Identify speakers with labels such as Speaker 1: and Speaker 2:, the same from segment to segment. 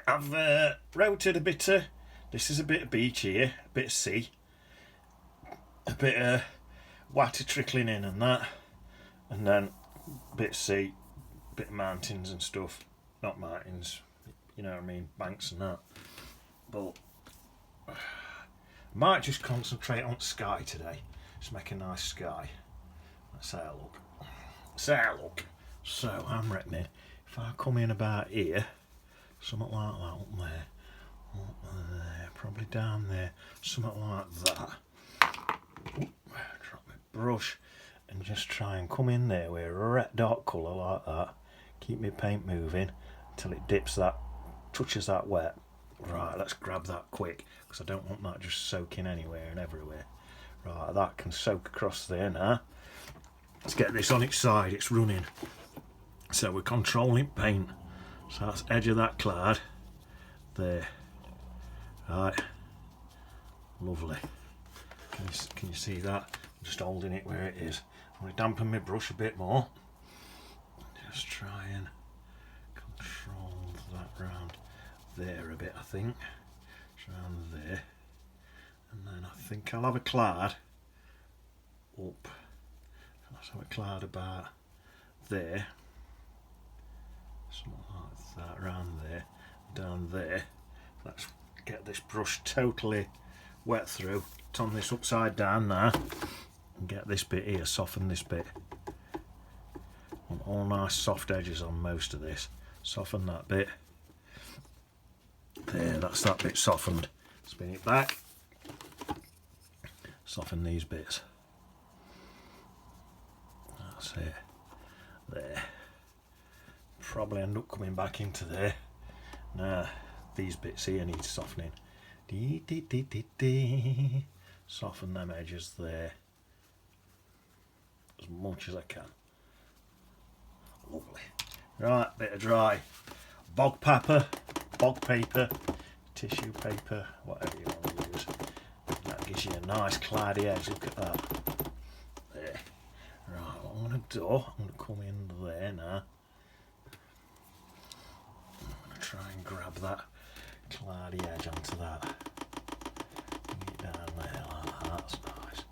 Speaker 1: I've routed a bit of, this is a bit of beach here, a bit of sea, a bit of water trickling in and that, and then a bit of sea, a bit of mountains and stuff. Not mountains, you know what I mean, banks and that. But I might just concentrate on sky today. Just make a nice sky. Let's have a look. Let's have a look. So I'm reckoning if I come in about here, something like that up there, probably down there, something like that. Oop, drop my brush and just try and come in there with a red dark colour like that. Keep my paint moving until it dips that, touches that wet. Right, let's grab that quick because I don't want that just soaking anywhere and everywhere. Right, that can soak across there now. Let's get this on its side, it's running. So we're controlling paint. So that's edge of that cloud. There. Right. Lovely. Can you see that? I'm just holding it where it is. I'm going to dampen my brush a bit more. Just try and control that round there a bit, I think. It's around there. And then I think I'll have a cloud up. Let's have a cloud about there. Something like that, around there, down there. Let's get this brush totally wet through. Turn this upside down now and get this bit here, soften this bit. Want all nice soft edges on most of this. Soften that bit. There, that's that bit softened. Spin it back. Soften these bits. That's it. There. Probably end up coming back into there. Now, these bits here need softening. Dee, dee, dee, dee, dee. Soften them edges there as much as I can. Lovely. Right, bit of dry bog paper, tissue paper, whatever you want to use. That gives you a nice cloudy edge. Look at that. There. Right, what I'm going to do, I'm going to come in there now. Try and grab that cloudy edge onto that. Bring it down there like that, that's nice.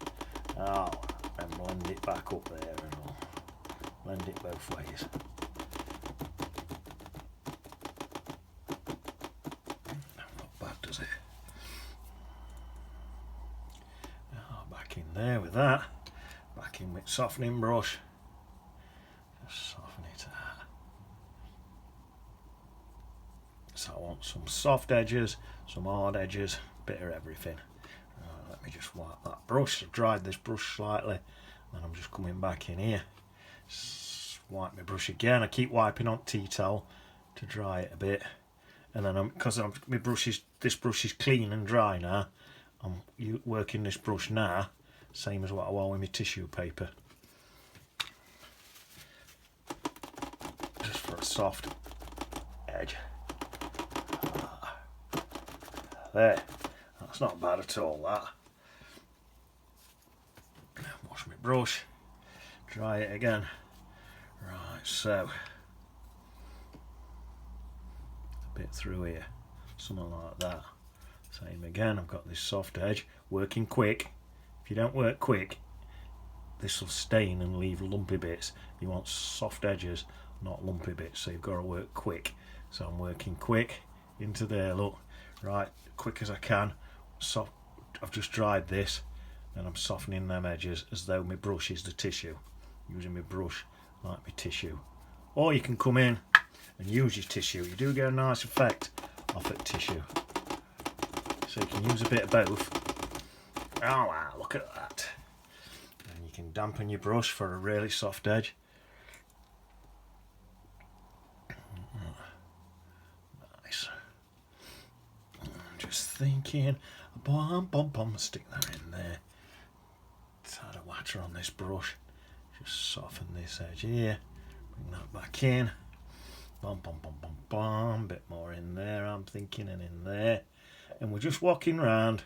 Speaker 1: Oh, and blend it back up there and all. Blend it both ways. Not bad, does it? Oh, back in there with that. Back in with softening brush. Just soften it out. So I want some soft edges, some hard edges, bit of everything. Let me just wipe that brush. I've dried this brush slightly, and I'm just coming back in here. Wipe my brush again. I keep wiping on tea towel to dry it a bit, and then because this brush is clean and dry now, I'm working this brush now, same as what I want with my tissue paper, just for a soft edge. There, that's not bad at all, that. Wash my brush, dry it again. Right, so a bit through here, something like that. Same again, I've got this soft edge, working quick. If you don't work quick, this will stain and leave lumpy bits. You want soft edges, not lumpy bits, so you've got to work quick. So I'm working quick into there, look. Right, quick as I can. I've just dried this and I'm softening them edges as though my brush is the tissue. Using my brush like my tissue. Or you can come in and use your tissue. You do get a nice effect off at tissue. So you can use a bit of both. Oh wow, look at that. And you can dampen your brush for a really soft edge. Nice. Just thinking, stick that in there. Tad of water on this brush. Just soften this edge here. Bring that back in. Bit more in there, I'm thinking, and in there. And we're just walking around,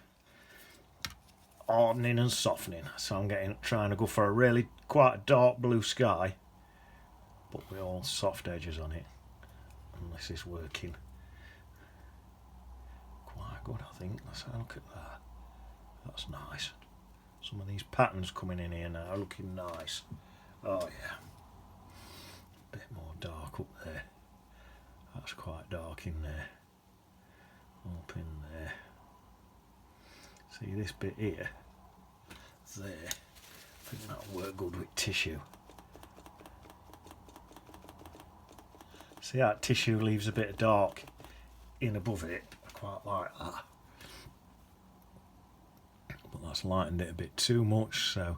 Speaker 1: hardening and softening. So I'm trying to go for a really quite a dark blue sky, but with all soft edges on it. And this is working. quite good, I think. Let's have a look at that. That's nice. Some of these patterns coming in here now are looking nice. Oh yeah. A bit more dark up there. That's quite dark in there. Up in there. See this bit here? There. I think that'll work good with tissue. See that tissue leaves a bit of dark in above it. I quite like that. But that's lightened it a bit too much, so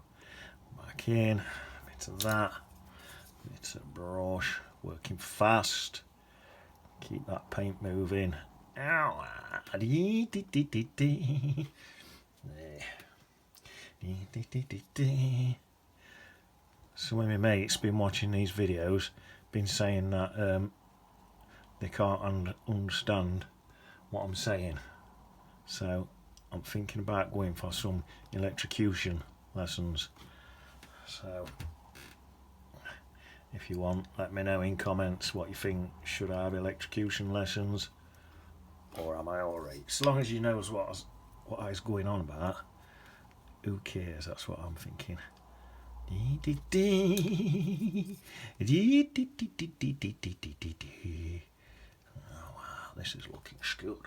Speaker 1: back in, a bit of that, a bit of brush, working fast. Keep that paint moving. Ow! There. Some of my mates been watching these videos, been saying that they can't understand what I'm saying, so I'm thinking about going for some electrocution lessons. So if you want, let me know in comments what you think. Should I have electrocution lessons, or am I alright? As long as you knows what I was going on about, who cares? That's what I'm thinking. Oh wow, this is looking good.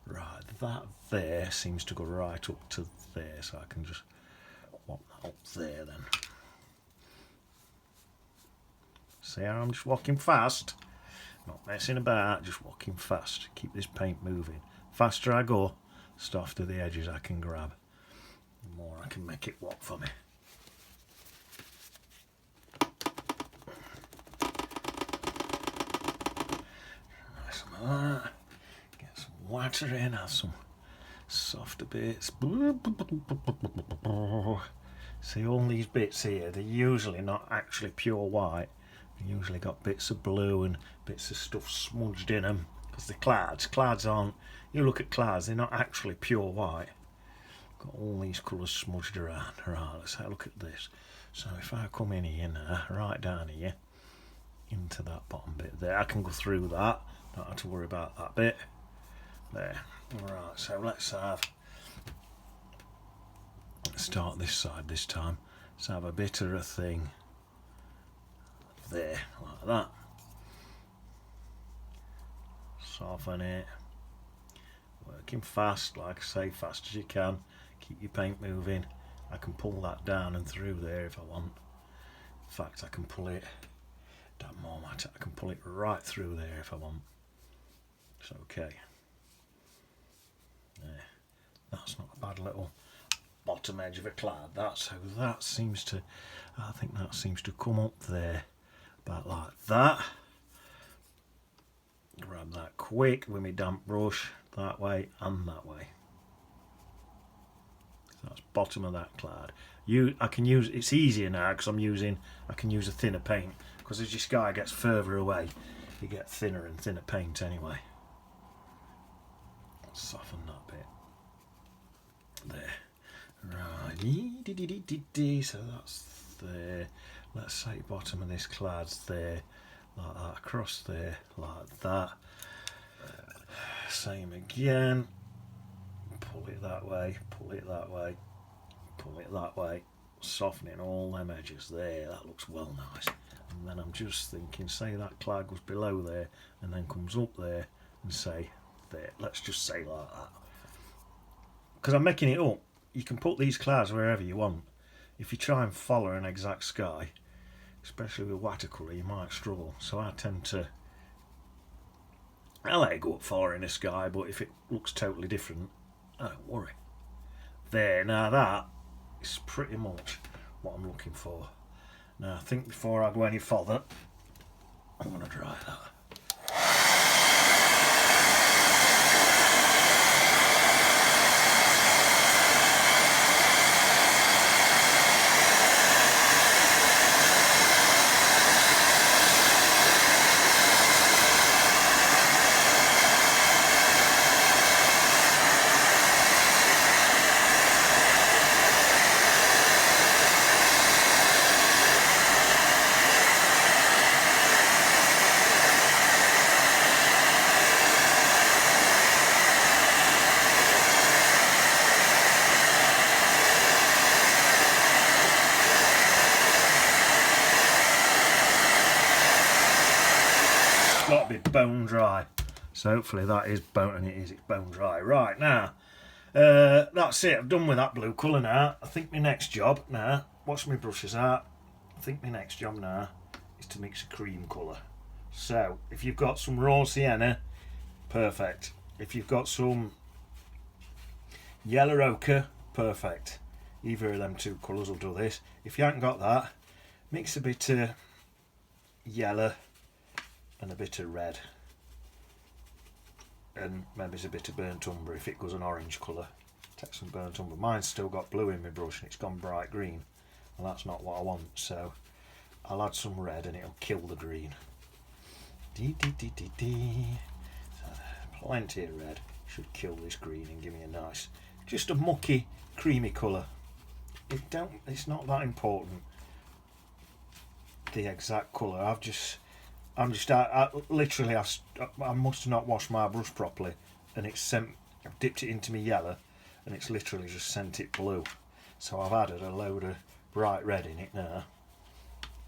Speaker 1: Right, that there seems to go right up to there, so I can just walk that up there then. See how I'm just walking fast? Not messing about, just walking fast. Keep this paint moving. Faster I go, the softer the edges I can grab. The more I can make it walk for me. Some of that. Get some water in, have some softer bits. See, all these bits here, they're usually not actually pure white. They usually got bits of blue and bits of stuff smudged in them. Because the clads aren't, you look at clads, they're not actually pure white. Got all these colours smudged around. Right, let's have a look at this. So if I come in here now, right down here, into that bottom bit there, I can go through that. Don't have to worry about that bit. There. Right, so let's start this side this time. Let's have a bit of a thing there, like that. Soften it. Working fast, like I say, fast as you can. Keep your paint moving. I can pull that down and through there if I want. In fact, I can pull it, don't matter, I can pull it right through there if I want. It's okay. There. That's not a bad little bottom edge of a clad. So that seems to, I think that seems to come up there about like that. Grab that quick with my damp brush, that way and that way. So that's bottom of that clad. I can use, it's easier now because I can use a thinner paint, because as your sky gets further away, you get thinner and thinner paint anyway. Soften that bit. There. Right. So that's there. Let's say bottom of this clad's there. Like that, across there, like that. Same again. Pull it that way, pull it that way, pull it that way. Softening all them edges there. That looks well nice. And then I'm just thinking, say that clad goes below there and then comes up there and say there. Let's just say like that. Because I'm making it up. You can put these clads wherever you want. If you try and follow an exact sky, especially with watercolour, you might struggle. So I tend to, I let it go up far in the sky, but if it looks totally different, I don't worry. There, now that is pretty much what I'm looking for. Now I think before I go any further, I'm going to dry that. got to be bone dry. So hopefully that is bone, and it is, it's bone dry. Right, now, that's it. I've done with that blue colour now. I think my next job now, wash my brushes out. I think my next job now is to mix a cream colour. So, if you've got some raw sienna, perfect. If you've got some yellow ochre, perfect. Either of them two colours will do this. If you haven't got that, mix a bit of yellow and a bit of red. And maybe a bit of burnt umber if it goes an orange colour. Take some burnt umber. Mine's still got blue in my brush and it's gone bright green. And that's not what I want, so I'll add some red and it'll kill the green. Plenty of red should kill this green and give me a nice, just a mucky, creamy colour. It's not that important, the exact colour. I must have not washed my brush properly, and I've dipped it into my yellow, and it's literally just sent it blue. So I've added a load of bright red in it now,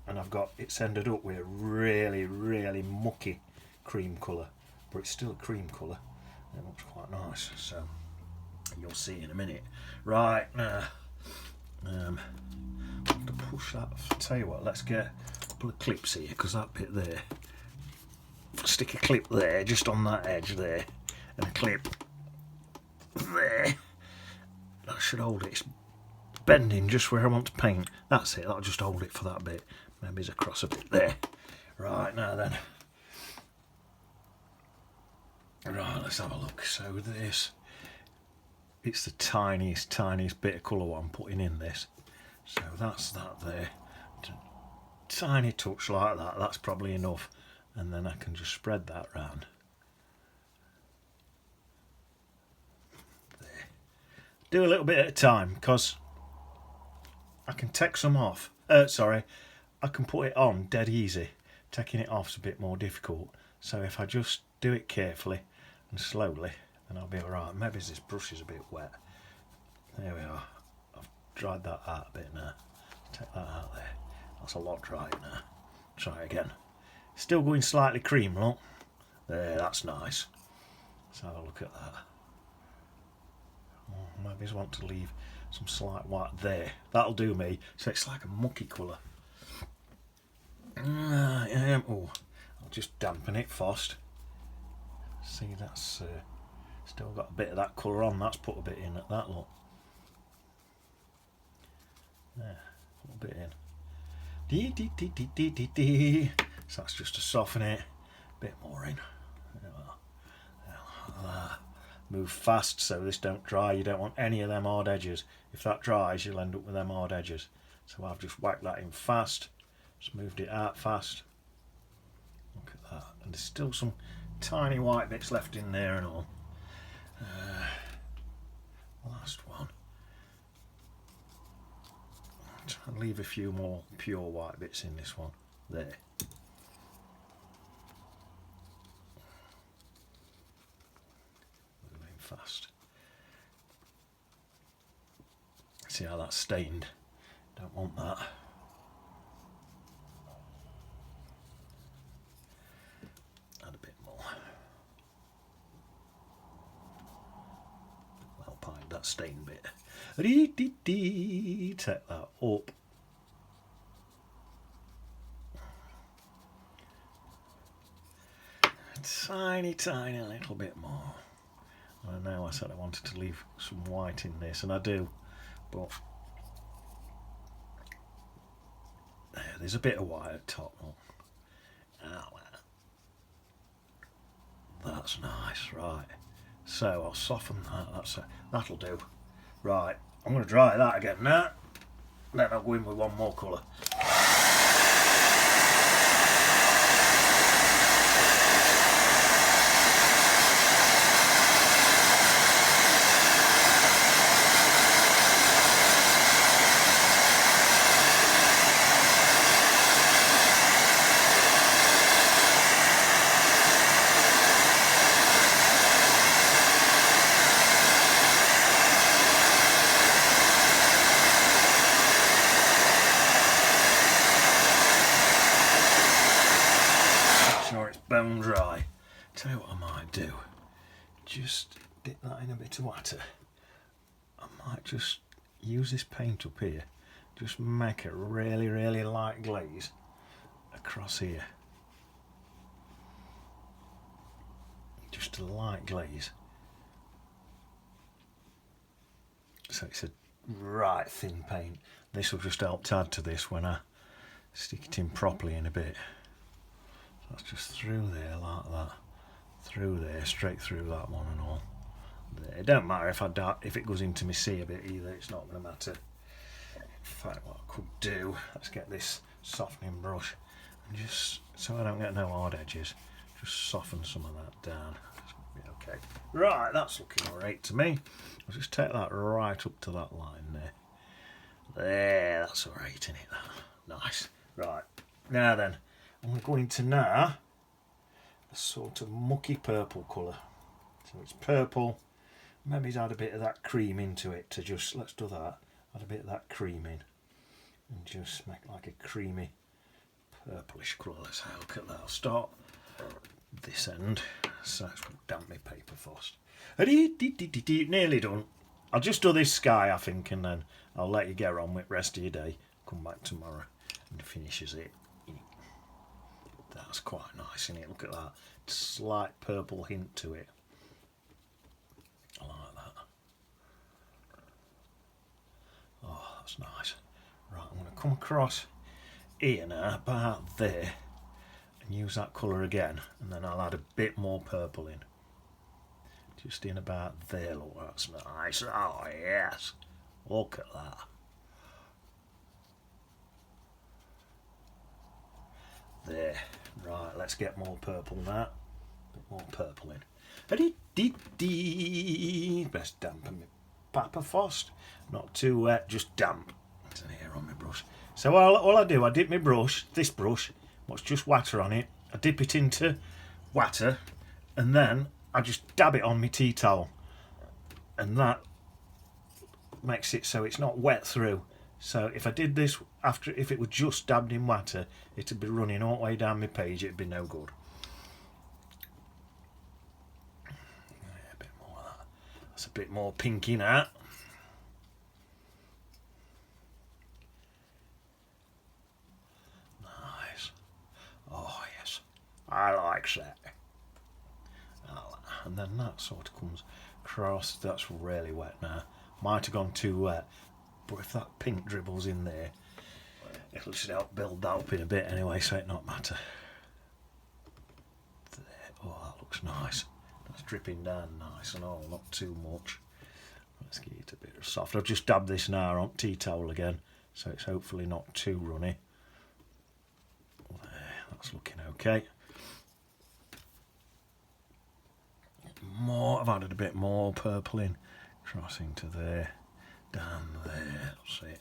Speaker 1: and it's ended up with a really, really mucky cream colour, but it's still a cream colour. It looks quite nice, so you'll see in a minute. Right, now, I have to push that. Tell you what, let's get a couple of clips here, because that bit there, stick a clip there, just on that edge there, and a clip there. That should hold it. It's bending just where I want to paint. That's it, that'll just hold it for that bit. Maybe it's across a bit there. Right, now then. Right, let's have a look. So this, it's the tiniest bit of colour what I'm putting in this. So that's that there. Tiny touch like that, that's probably enough. And then I can just spread that round. There. Do a little bit at a time, because I can take some off. I can put it on dead easy. Taking it off is a bit more difficult. So if I just do it carefully and slowly, then I'll be alright. Maybe this brush is a bit wet. There we are. I've dried that out a bit now. Take that out there. That's a lot drier now. Try again. Still going slightly cream, look. There, that's nice. Let's have a look at that. Maybe I want to leave some slight white there. That'll do me. So it's like a mucky colour. I'll just dampen it first. See, that's still got a bit of that colour on. That's put a bit in at that, look. There, put a bit in. So that's just to soften it. A bit more in. Move fast so this don't dry. You don't want any of them hard edges. If that dries, you'll end up with them hard edges. So I've just whacked that in fast. Just moved it out fast. Look at that. And there's still some tiny white bits left in there and all. Last one. I'll try and leave a few more pure white bits in this one. There. Moving fast. See how that's stained? Don't want that. Add a bit more. Well, pied that stained bit. Take that up. Tiny little bit more. I know I said I wanted to leave some white in this, and I do, but there's a bit of white at top. That's nice, right. So I'll soften that. That'll do. Right, I'm going to dry that again now. Then I'll go in with one more colour. it's bone dry. Tell you what I might do. Just dip that in a bit of water. I might just use this paint up here. Just make a really, really light glaze across here. Just a light glaze. So it's a right thin paint. This will just help to add to this when I stick it in properly in a bit. So that's just through there like that. Through there, straight through that one and all. There. It don't matter if it goes into my sea a bit either, it's not going to matter. In fact, what I could do, let's get this softening brush and just, so I don't get no hard edges, just soften some of that down. Okay, right, that's looking alright to me. I'll just take that right up to that line there. There, that's alright, isn't it? Nice. Right, now then, I'm going to go into now a sort of mucky purple colour. So it's purple, maybe it's add a bit of that cream into it to just, let's do that, add a bit of that cream in and just make like a creamy purplish colour. Let's have a look at that. I'll start this end, so let's damp my paper first. Nearly done. I'll just do this sky I think and then I'll let you get on with the rest of your day. Come back tomorrow and finishes it. That's quite nice, isn't it? Look at that slight purple hint to it. I like that. Oh, that's nice. Right, I'm going to come across here now, about there, and use that colour again, and then I'll add a bit more purple in. Just in about there, look, that's nice. Oh, yes. Look at that. There. Right, let's get more purple now. A bit more purple in. Best dampen my paper first. Not too wet, just damp. There's an hair on my brush. So all I do, I dip my brush, this brush, what's just water on it, I dip it into water, and then I just dab it on my tea towel. And that makes it so it's not wet through. So if I did this after, if it were just dabbed in water, it'd be running all the way down my page, it'd be no good. Yeah, a bit more of that. That's a bit more pinky now. Nice. Oh yes, I like that. And then that sort of comes across. That's really wet now. Might have gone too wet. But if that pink dribbles in there, it'll just help build that up in a bit anyway, so it not matter. There. Oh, that looks nice. That's dripping down nice and all, not too much. Let's get it a bit soft. I've just dabbed this now on tea towel again, so it's hopefully not too runny. There, that's looking okay. More, I've added a bit more purple in, crossing to there. Down there, that's it.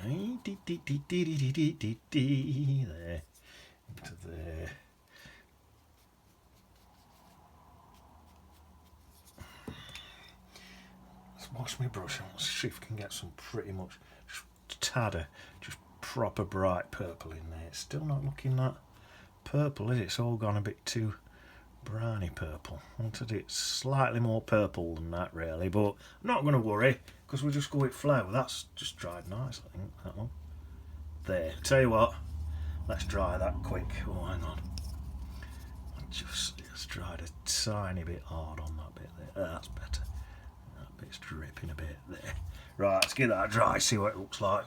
Speaker 1: There, into there. Let's wash my brush and let's see if we can get some pretty much tad of just proper bright purple in there. It's still not looking that purple, is it? It's all gone a bit too browny purple. I wanted it slightly more purple than that really, but I'm not going to worry because we'll just go with flow. That's just dried nice, I think, that one. There, tell you what, let's dry that quick. Oh, hang on. It's dried a tiny bit hard on that bit there. That's better. That bit's dripping a bit there. Right, let's get that dry, see what it looks like.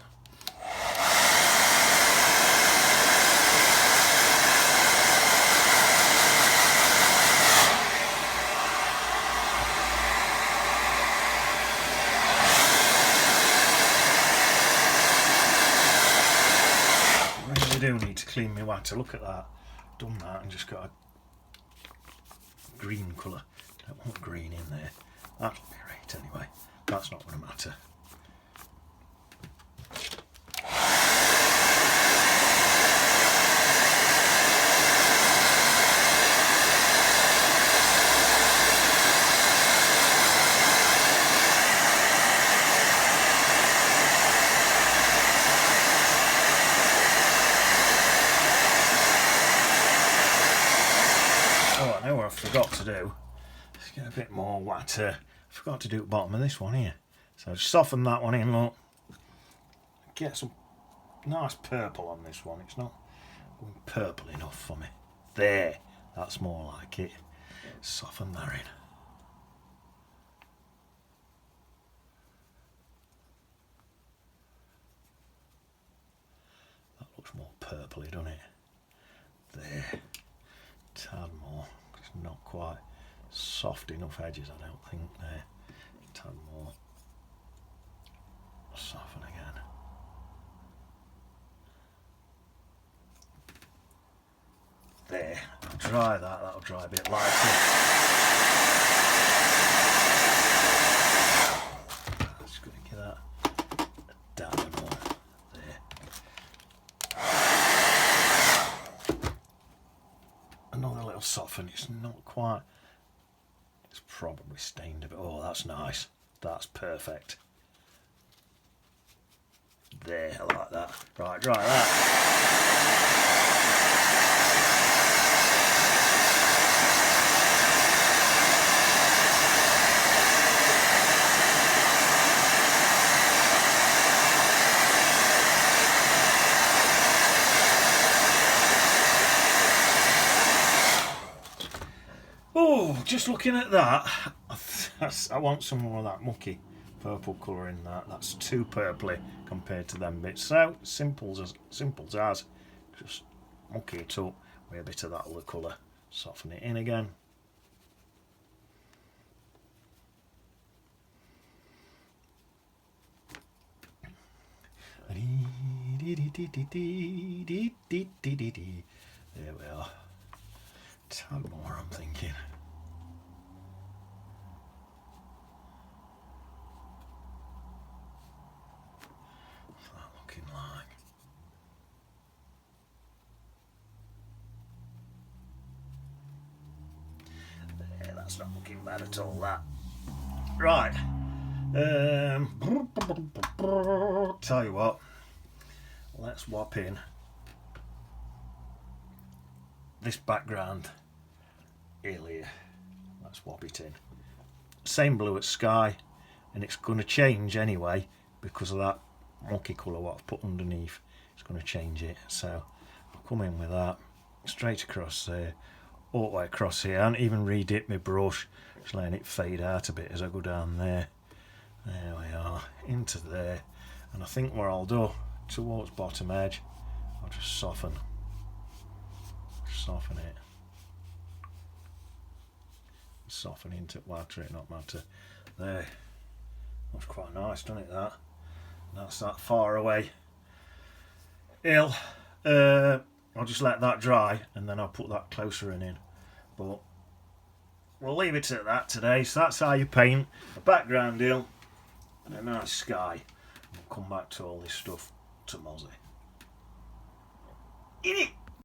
Speaker 1: I do need to clean my water. Look at that. Done that and just got a green colour. Don't want green in there. That'll be right anyway. That's not going to matter. forgot to do, let's get a bit more water. I forgot to do the bottom of this one here. So just soften that one in, look. Get some nice purple on this one. It's not going purple enough for me. There, that's more like it. Soften that in. That looks more purpley, doesn't it? There. Tad more. It's not quite soft enough edges, I don't think. There. Tad more. Soften again. There. I'll dry that. That'll dry a bit lighter. Just going to give that a dab more. There. Another little soften. It's not quite. It's probably stained a bit. Oh, that's nice. That's perfect. There, I like that. Right, dry that. Oh, just looking at that, I want some more of that mucky purple colour in that. That's too purpley compared to them bits. So simple as just mucky it up with a bit of that other colour. Soften it in again. There we are. Tad more, I'm thinking. What's that looking like? There, that's not looking bad at all, that. Right. Tell you what. Let's swap in this background here. Let's swap it in. Same blue as sky, and it's going to change anyway because of that mucky colour what I've put underneath. It's going to change it. So I'll come in with that straight across there, all the way across here. I haven't even re-dipped my brush, just letting it fade out a bit as I go down there. There we are, into there. And I think what I'll do towards bottom edge, I'll just soften it. Soften into water, it not matter. There. Looks quite nice, doesn't it, that? That's that far away hill. I'll just let that dry and then I'll put that closer in. But we'll leave it at that today. So that's how you paint a background hill and a nice sky. We'll come back to all this stuff to Mozzie. In it!